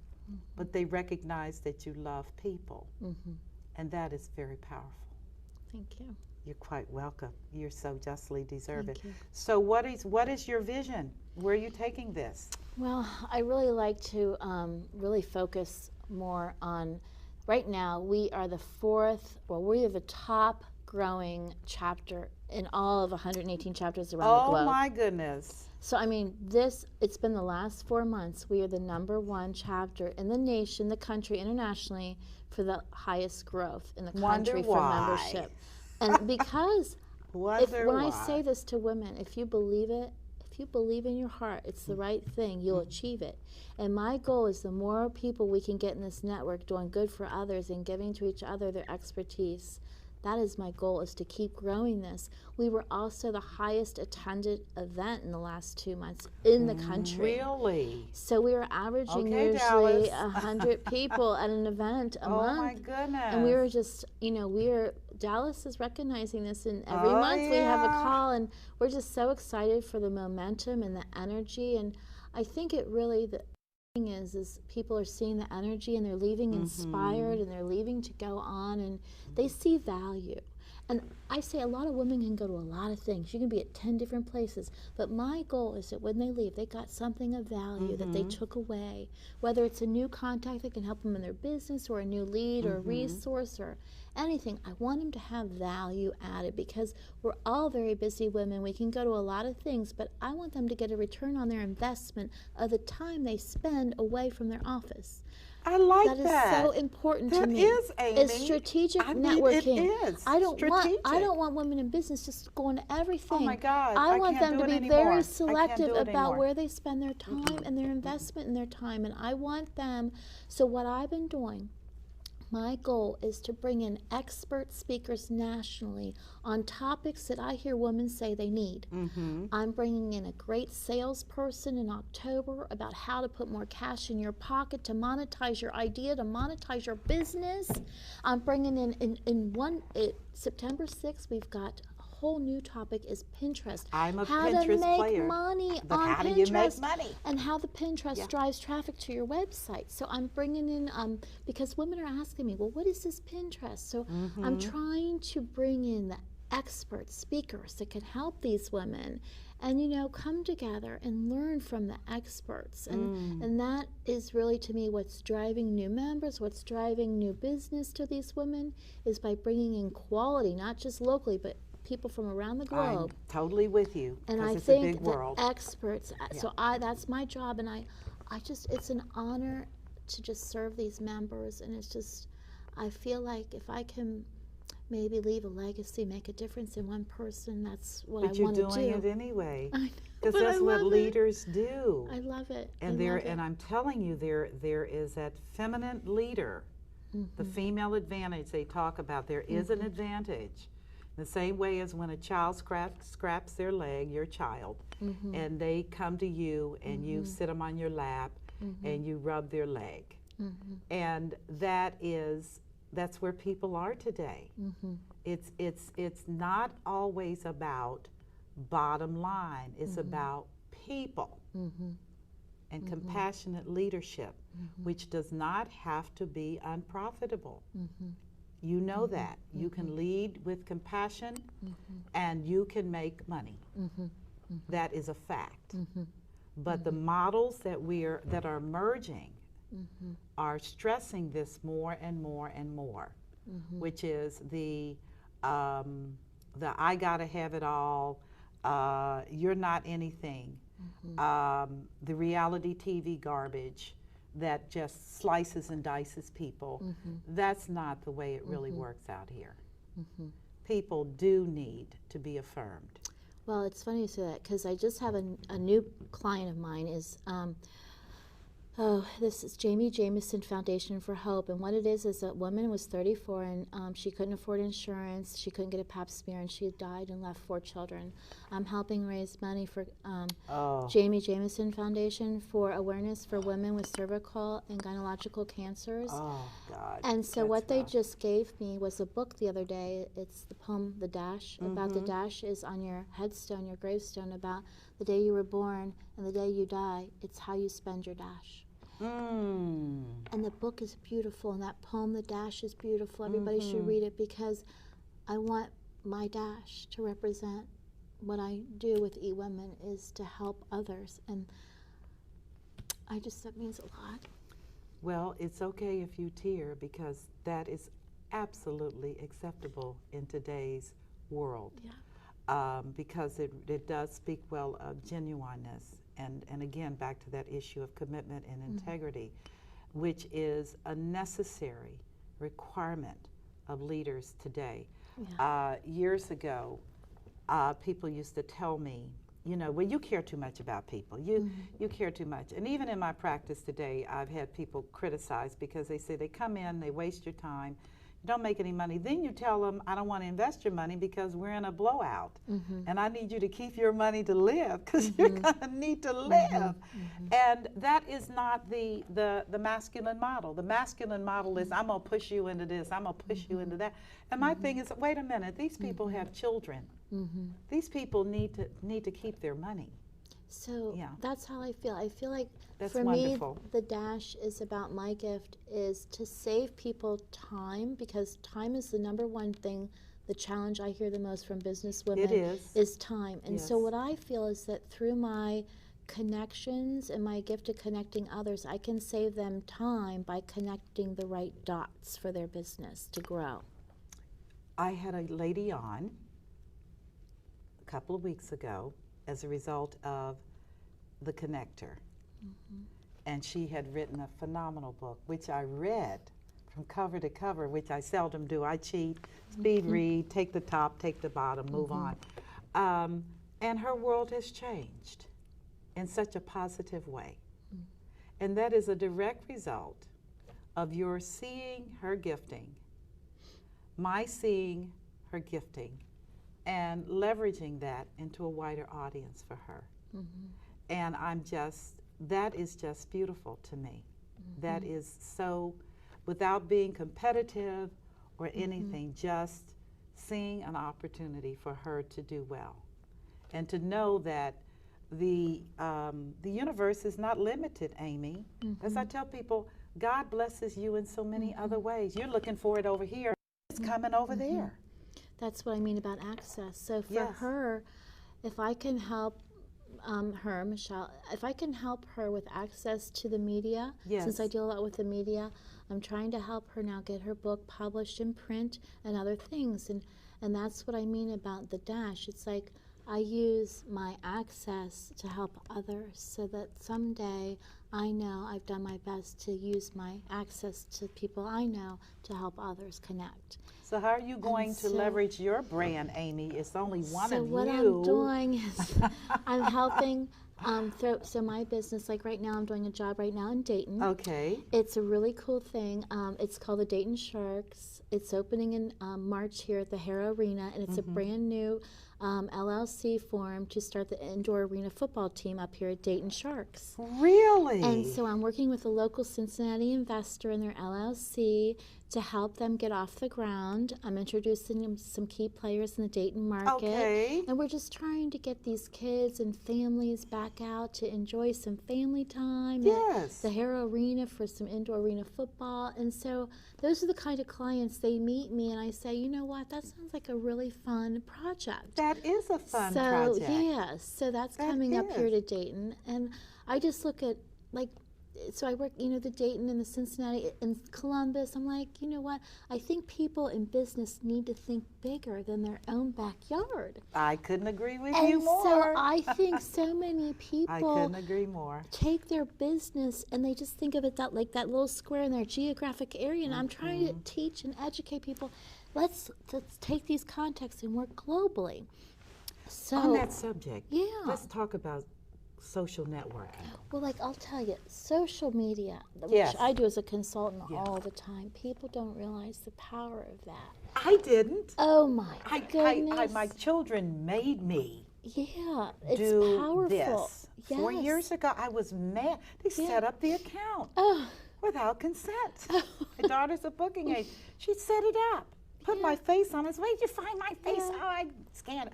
but they recognize that you love people. And that is very powerful. Thank you. You're quite welcome. You're so justly deserved. Thank you. So what is your vision? Where are you taking this? Well, I really like to really focus more on, right now, we are the top growing chapter in all of 118 chapters around the globe. Oh my goodness. So I mean, it's been the last 4 months, we are the #1 chapter in the nation, the country, internationally, for the highest growth in the country for membership. And because when I say this to women, if you believe it, if you believe in your heart it's the right thing, you'll achieve it. And my goal is the more people we can get in this network doing good for others and giving to each other their expertise, that is my goal, is to keep growing this. We were also the highest attended event in the last 2 months in the country. Really? So we were averaging usually 100 people at an event a month. Oh my goodness. And we were just, Dallas is recognizing this, and every month we have a call, and we're just so excited for the momentum and the energy. And I think it really, the thing is people are seeing the energy, and they're leaving inspired, and they're leaving to go on, and they see value. And I say a lot of women can go to a lot of things. You can be at 10 different places. But my goal is that when they leave, they got something of value that they took away. Whether it's a new contact that can help them in their business, or a new lead, or a resource, or anything. I want them to have value added, because we're all very busy women. We can go to a lot of things, but I want them to get a return on their investment of the time they spend away from their office. I like that. That is so important to me. That is, Amy. It's strategic networking. It is. I don't want women in business just going to everything. Oh my God. I want them to be very selective about where they spend their time and their investment in their time. And I want them, so what I've been doing, my goal is to bring in expert speakers nationally on topics that I hear women say they need. I'm bringing in a great salesperson in October about how to put more cash in your pocket, to monetize your idea, to monetize your business. I'm bringing in September 6th, we've got whole new topic is Pinterest. I'm a how Pinterest to make player. Money but on how Pinterest, do you make money? And how the Pinterest drives traffic to your website. So I'm bringing in, because women are asking me, well, what is this Pinterest? So I'm trying to bring in the expert speakers that can help these women, and come together and learn from the experts. And that is really, to me, what's driving new members, what's driving new business to these women, is by bringing in quality, not just locally, but people from around the globe. I'm totally with you, And I because it's a think big the world. experts, so that's my job, and I just, it's an honor to just serve these members, and it's just, I feel like if I can maybe leave a legacy, make a difference in one person, that's what I want to do. But you're doing it anyway, I know, because but that's I what love leaders do. I love it. And I love it. and I'm telling you, there is that feminine leader, the female advantage they talk about. There is an advantage. The same way as when a child scraps their leg, your child, and they come to you and you sit them on your lap and you rub their leg. And that's where people are today. It's not always about bottom line. It's about people and compassionate leadership, which does not have to be unprofitable. You know that. You can lead with compassion and you can make money. That is a fact. But the models that are emerging are stressing this more and more and more, which is the I gotta have it all, you're not anything, the reality TV garbage that just slices and dices people. That's not the way it really works out here. People do need to be affirmed. Well, it's funny you say that, because I just have a new client of mine is, this is Jamie Jameson Foundation for Hope, and what it is a woman was 34 and she couldn't afford insurance, she couldn't get a pap smear, and she had died and left 4 children. I'm helping raise money for Jamie Jameson Foundation for awareness for women with cervical and gynecological cancers. Oh, God. And so what they just gave me was a book the other day. It's the poem, The Dash, about the dash is on your headstone, your gravestone, about the day you were born and the day you die. It's how you spend your dash. And the book is beautiful, and that poem, The Dash, is beautiful. Everybody should read it, because I want my dash to represent what I do with eWomen, is to help others. And that means a lot. Well, it's okay if you tear, because that is absolutely acceptable in today's world. Because it does speak well of genuineness. And again, back to that issue of commitment and integrity, which is a necessary requirement of leaders today. Years ago, people used to tell me, well, you care too much about people. You care too much. And even in my practice today, I've had people criticize because they say they come in, they waste your time, you don't make any money. Then you tell them, I don't want to invest your money because we're in a blowout. And I need you to keep your money to live, because you're going to need to live. And that is not the masculine model. The masculine model is, I'm going to push you into this, I'm going to push you into that. And my thing is, wait a minute, these people have children. These people need to keep their money. So that's how I feel. I feel like That's for wonderful. me, the dash is about, my gift is to save people time, because time is the #1 thing, the challenge I hear the most from business women is time. And so what I feel is that through my connections and my gift of connecting others, I can save them time by connecting the right dots for their business to grow. I had a lady on a couple of weeks ago as a result of The Connector. And she had written a phenomenal book, which I read from cover to cover, which I seldom do. I cheat, speed read, take the top, take the bottom, move on. And her world has changed in such a positive way. And that is a direct result of your seeing her gifting, my seeing her gifting, and leveraging that into a wider audience for her. And that is just beautiful to me. That is so, without being competitive or anything, just seeing an opportunity for her to do well. And to know that the universe is not limited, Amy. As I tell people, God blesses you in so many other ways. You're looking for it over here, it's coming over there. That's what I mean about access. So for her, if I can help her, Michelle, if I can help her with access to the media, since I deal a lot with the media, I'm trying to help her now get her book published in print and other things. And that's what I mean about the dash. It's like I use my access to help others so that someday I know I've done my best to use my access to people I know to help others connect. So how are you going to leverage your brand, Amy? It's only one of you. So what I'm doing is I'm helping so my business, like right now, I'm doing a job right now in Dayton. Okay. It's a really cool thing. It's called the Dayton Sharks. It's opening in March here at the Harrow Arena, and it's a brand new LLC formed to start the indoor arena football team up here at Dayton Sharks. Really? And so I'm working with a local Cincinnati investor in their LLC to help them get off the ground. I'm introducing them some key players in the Dayton market. Okay. And we're just trying to get these kids and families back out to enjoy some family time at the Harrow Arena for some indoor arena football. And so those are the kind of clients, they meet me and I say, you know what, that sounds like a really fun project. That is a fun project. So that's coming up here to Dayton. And I just look at, like, so I work, you know, the Dayton and the Cincinnati and Columbus. I'm like, you know what? I think people in business need to think bigger than their own backyard. I couldn't agree with you more. So I think so many people I couldn't agree more. Take their business and they just think of it that like that little square in their geographic area. And I'm trying to teach and educate people. Let's take these contexts and work globally. So on that subject, let's talk about social networking. Well, like I'll tell you, social media, which I do as a consultant all the time, people don't realize the power of that. I didn't. Oh my goodness. My children made me it's do powerful. This. 4 years ago, I was mad. They set up the account without consent. My daughter's a booking agent. She set it up, put my face on it. Where'd you find my face? Oh, I scanned it.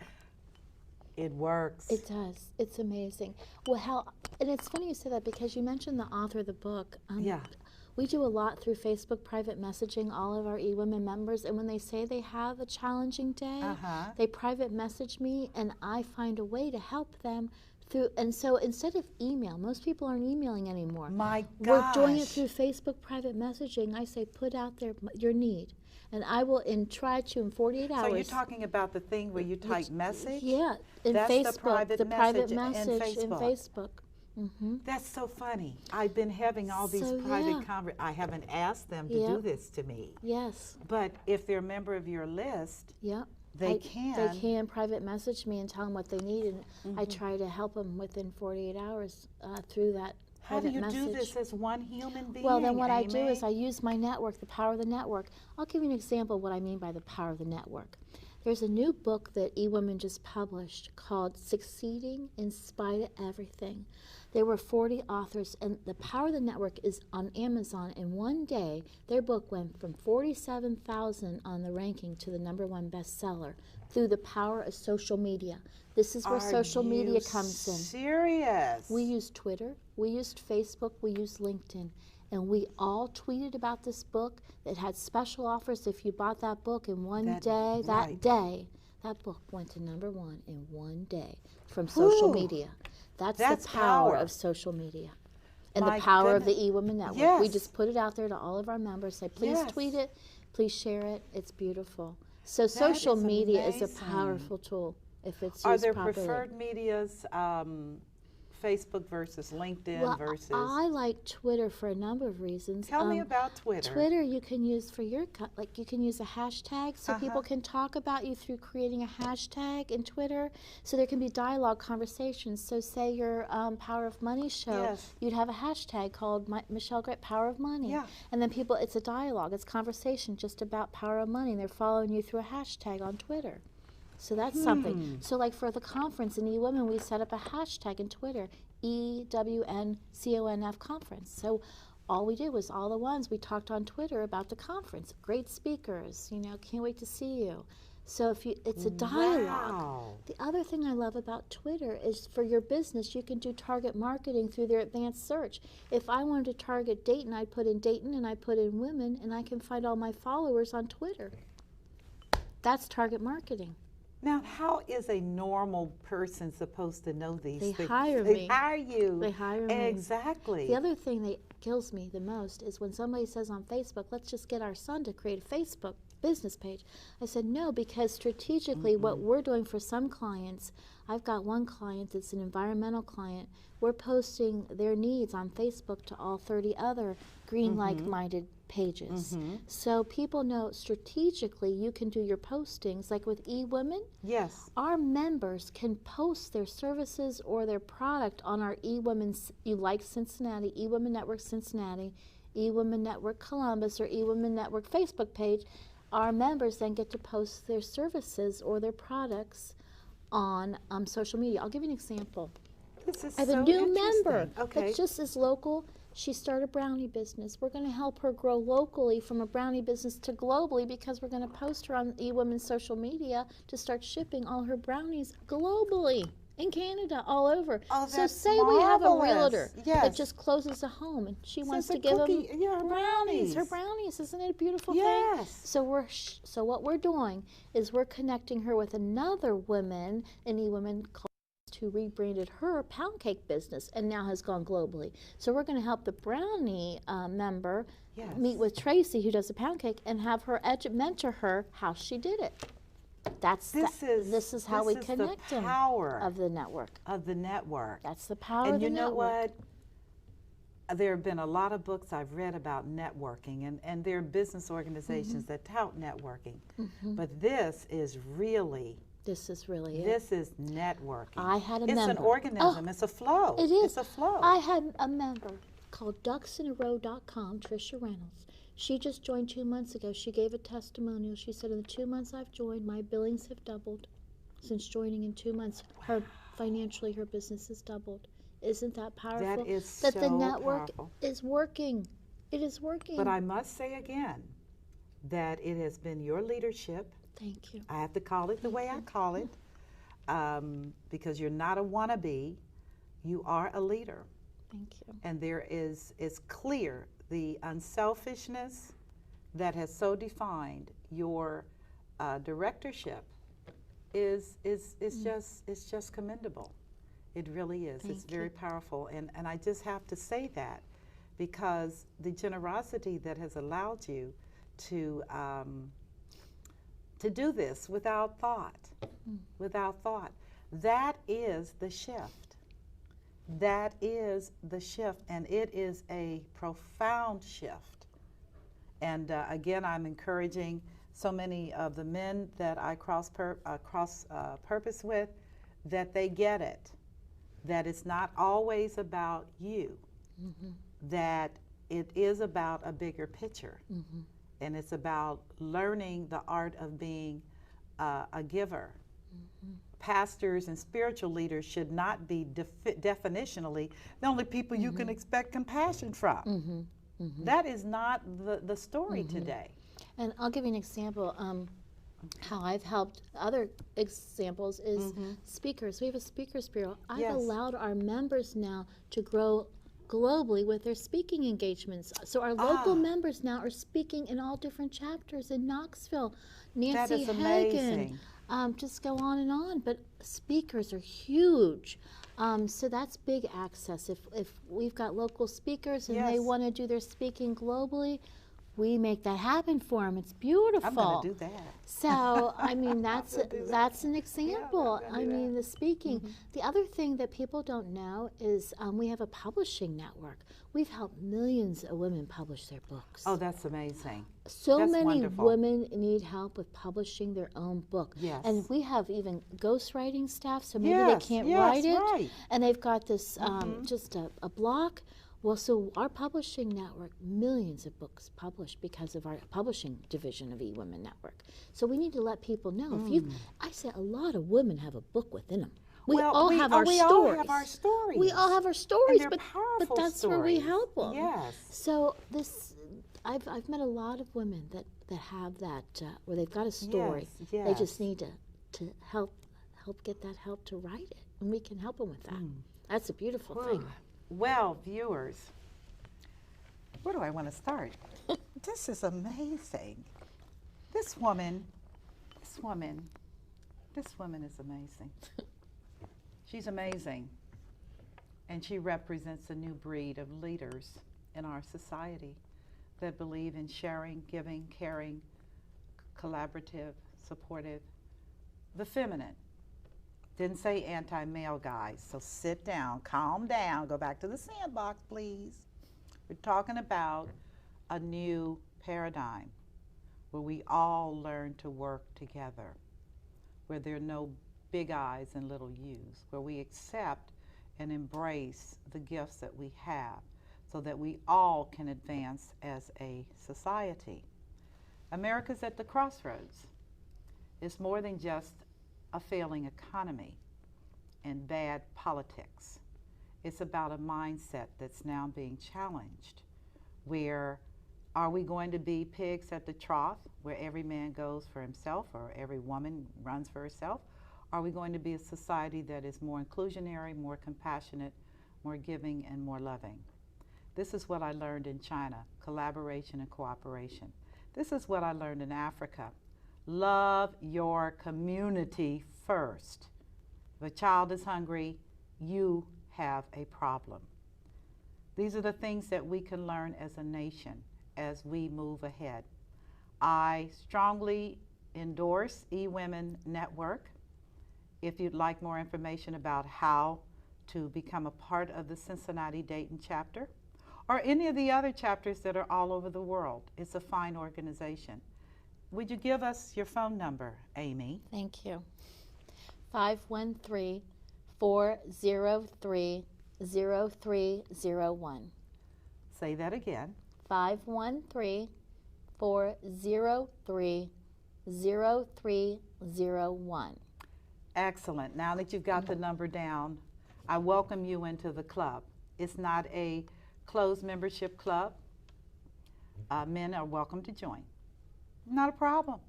It works. It does. It's amazing. Well, and it's funny you say that because you mentioned the author of the book. We do a lot through Facebook private messaging all of our eWomen members, and when they say they have a challenging day, they private message me, and I find a way to help them through. And so instead of email, most people aren't emailing anymore. My gosh. We're doing it through Facebook private messaging. I say put out there your need. And I will try to in 48 hours. So you're talking about the thing where you type message? Yeah, in That's Facebook, the private message in Facebook. That's so funny. I've been having all these private conversations. I haven't asked them to do this to me. Yes. But if they're a member of your list, they can. They can private message me and tell them what they need, and I try to help them within 48 hours through that. How do you do this as one human being? Well, then what Amy? I do is I use my network, the power of the network. I'll give you an example of what I mean by the power of the network. There's a new book that eWomen just published called Succeeding in Spite of Everything. There were 40 authors, and the power of the network is on Amazon. In one day, their book went from 47,000 on the ranking to the #1 bestseller through the power of social media. This is where social media comes in. Serious? We used Twitter, we used Facebook, we used LinkedIn, and we all tweeted about this book that had special offers if you bought that book in one day. That day, that book went to #1 in one day from social media. That's the power of social media. And the power of the eWomen network. We just put it out there to all of our members, say, please tweet it, please share it. It's beautiful. So social media is a powerful tool if it's used properly. Are there preferred medias, Facebook versus LinkedIn versus? I like Twitter for a number of reasons. Tell me about Twitter. Twitter you can use for your, like you can use a hashtag so people can talk about you through creating a hashtag in Twitter. So there can be dialogue conversations. So say your Power of Money show, you'd have a hashtag called Michelle Gray Power of Money. And then people, it's a dialogue, it's conversation just about Power of Money. And they're following you through a hashtag on Twitter. So that's something. So like for the conference in eWomen, we set up a hashtag in Twitter, EWNCONF conference. So all we did was all the ones we talked on Twitter about the conference. Great speakers, you know, can't wait to see you. So if you, it's a dialogue. The other thing I love about Twitter is for your business, you can do target marketing through their advanced search. If I wanted to target Dayton, I'd put in Dayton and I put in women and I can find all my followers on Twitter. That's target marketing. Now, how is a normal person supposed to know these things? They hire me. They hire you. They hire me. Exactly. The other thing that kills me the most is when somebody says on Facebook, let's just get our son to create a Facebook business page. I said, no, because strategically what we're doing for some clients, I've got one client that's an environmental client, we're posting their needs on Facebook to all 30 other green like-minded pages. So people know strategically you can do your postings, like with eWomen. Yes. Our members can post their services or their product on our eWomen, you like Cincinnati, eWomen Network Cincinnati, eWomen Network Columbus, or eWomen Network Facebook page. Our members then get to post their services or their products on social media. I'll give you an example. This is I have so a new interesting. member Okay. that's just as local. She started a brownie business. We're going to help her grow locally from a brownie business to globally, because we're going to post her on eWomen's social media to start shipping all her brownies globally, in Canada, all over. Oh, so that's say we have a marvelous. realtor Yes. that just closes a home and she wants Says to a give cookie, them yeah, brownies. Her brownies. brownies, isn't it a beautiful Yes. thing? So so what we're doing is we're connecting her with another woman in eWomen who rebranded her pound cake business and now has gone globally. So we're going to help the brownie member meet with Tracy, who does a pound cake, and have her mentor her how she did it. This is how we connect them. Power of the network. Of the network. That's the power and of the you know network. what? There have been a lot of books I've read about networking, and there are business organizations that tout networking. But this is really This is really it. This is networking. I had a member. It's an organism. It's a flow. It is. It's a flow. I had a member called ducksinarow.com, Tricia Reynolds. She just joined 2 months ago. She gave a testimonial. She said, in the 2 months I've joined, my billings have doubled. Since joining in 2 months, financially, her business has doubled. Isn't that powerful? That is that so the network powerful. is working. It is working. But I must say again that it has been your leadership. Thank you. I have to call it the way I call it, because you're not a wannabe. You are a leader. Thank you. And there is clear the unselfishness that has so defined your directorship is just commendable. It really is. It's very powerful, and I just have to say that because the generosity that has allowed you to do this without thought, that is the shift. That is the shift, and it is a profound shift. And again, I'm encouraging so many of the men that I cross purpose with, that they get it, that it's not always about you, that it is about a bigger picture, and it's about learning the art of being a giver. Pastors and spiritual leaders should not be definitionally the only people you can expect compassion from. That is not the story today. And I'll give you an example. How I've helped. Other examples is speakers. We have a speakers bureau. I've allowed our members now to grow globally with their speaking engagements. So our local members now are speaking in all different chapters in Knoxville. Nancy Hagen. Just go on and on. But speakers are huge. So that's big access. If we've got local speakers and they want to do their speaking globally, we make that happen for them. It's beautiful. I'm going to do that. So, I mean, that's an example. I mean, the speaking. The other thing that people don't know is we have a publishing network. We've helped millions of women publish their books. Oh, that's amazing. So that's many wonderful. women need help with publishing their own book. Yes. And we have even ghostwriting staff, so maybe they can't write it. Right. And they've got this just a block. Well, so our publishing network, millions of books published because of our publishing division of eWomen Network. So we need to let people know. I say a lot of women have a book within them. We all have our stories. We all have our stories. We all have our stories, and but that's stories. where we help them. Yes. So I've met a lot of women that have that where they've got a story. Yes. They just need to help get that help to write it, and we can help them with that. That's a beautiful thing. Well, viewers, where do I want to start? This is amazing. This woman is amazing. She's amazing. And she represents a new breed of leaders in our society that believe in sharing, giving, caring, collaborative, supportive, the feminine. Didn't say anti-male, guys, so sit down, calm down, go back to the sandbox, please. We're talking about a new paradigm where we all learn to work together, where there are no big I's and little U's, where we accept and embrace the gifts that we have so that we all can advance as a society. America's at the crossroads. It's more than just a failing economy and bad politics. It's about a mindset that's now being challenged, where are we going to be pigs at the trough, where every man goes for himself or every woman runs for herself? Are we going to be a society that is more inclusionary, more compassionate, more giving, and more loving? This is what I learned in China, collaboration and cooperation. This is what I learned in Africa. Love your community first. If a child is hungry, you have a problem. These are the things that we can learn as a nation as we move ahead. I strongly endorse eWomen Network. If you'd like more information about how to become a part of the Cincinnati-Dayton Chapter, or any of the other chapters that are all over the world, it's a fine organization. Would you give us your phone number, Amy? Thank you. 513-403-0301. Say that again. 513-403-0301. Excellent. Now that you've got the number down, I welcome you into the club. It's not a closed membership club. Men are welcome to join. Not a problem.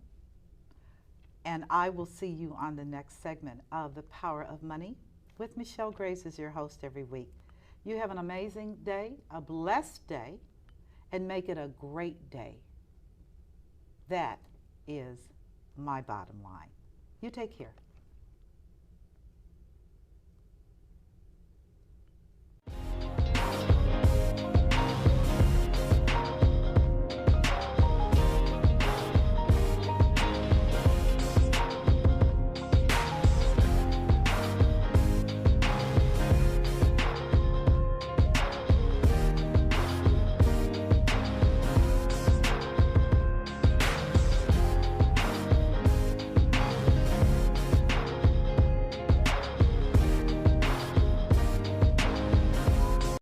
And I will see you on the next segment of The Power of Money with Michelle Graves as your host every week. You have an amazing day, a blessed day, and make it a great day. That is my bottom line. You take care.